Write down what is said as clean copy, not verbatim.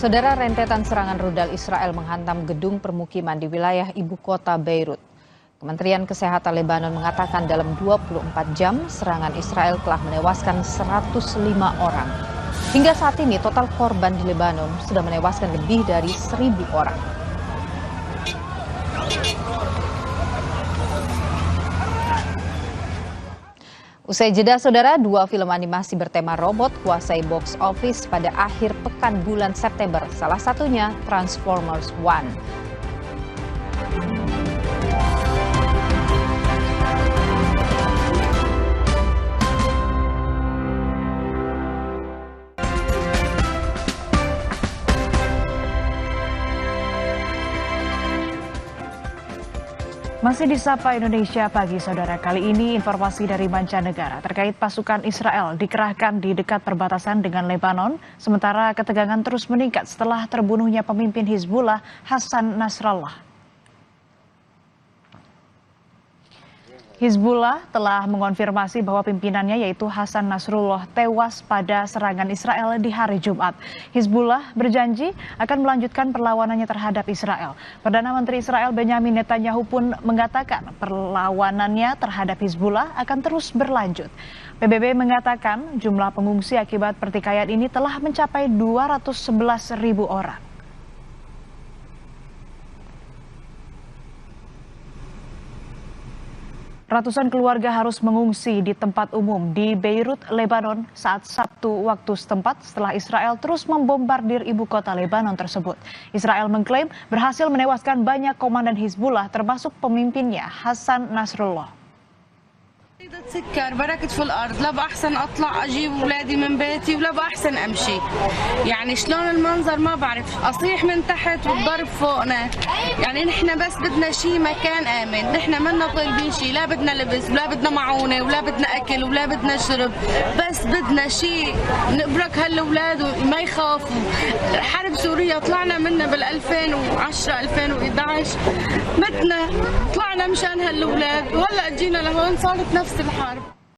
Saudara, rentetan serangan rudal Israel menghantam gedung permukiman di wilayah ibu kota Beirut. Kementerian Kesehatan Lebanon mengatakan dalam 24 jam serangan Israel telah menewaskan 105 orang. Hingga saat ini total korban di Lebanon sudah menewaskan lebih dari 1.000 orang. Usai jeda, saudara, 2 film animasi bertema robot kuasai box office pada akhir pekan bulan September. Salah satunya Transformers One. Masih di Sapa Indonesia Pagi, saudara. Kali ini informasi dari mancanegara terkait pasukan Israel dikerahkan di dekat perbatasan dengan Lebanon, sementara ketegangan terus meningkat setelah terbunuhnya pemimpin Hizbullah Hassan Nasrallah. Hizbullah telah mengonfirmasi bahwa pimpinannya yaitu Hassan Nasrallah tewas pada serangan Israel di hari Jumat. Hizbullah berjanji akan melanjutkan perlawanannya terhadap Israel. Perdana Menteri Israel Benjamin Netanyahu pun mengatakan perlawanannya terhadap Hizbullah akan terus berlanjut. PBB mengatakan jumlah pengungsi akibat pertikaian ini telah mencapai 211.000 orang. Ratusan keluarga harus mengungsi di tempat umum di Beirut, Lebanon saat Sabtu waktu setempat setelah Israel terus membombardir ibu kota Lebanon tersebut. Israel mengklaim berhasil menewaskan banyak komandan Hizbullah termasuk pemimpinnya Hassan Nasrallah. تسكر بركت في الارض، لا باحسن اطلع اجيب اولادي من بيتي ولا باحسن امشي. يعني شلون المنظر ما بعرف، اصيح من تحت والضرب فوقنا. يعني نحن بس بدنا شيء مكان امن، نحن منا طالبين شيء، لا بدنا لبس ولا بدنا معونه ولا بدنا اكل ولا بدنا شرب، بس بدنا شيء نبرك هالاولاد وما يخافوا. حرب سوريا طلعنا منها بال 2010 2011 متنا طلعنا مشان هالاولاد وهلا جينا لهون صارت نفس الحرب.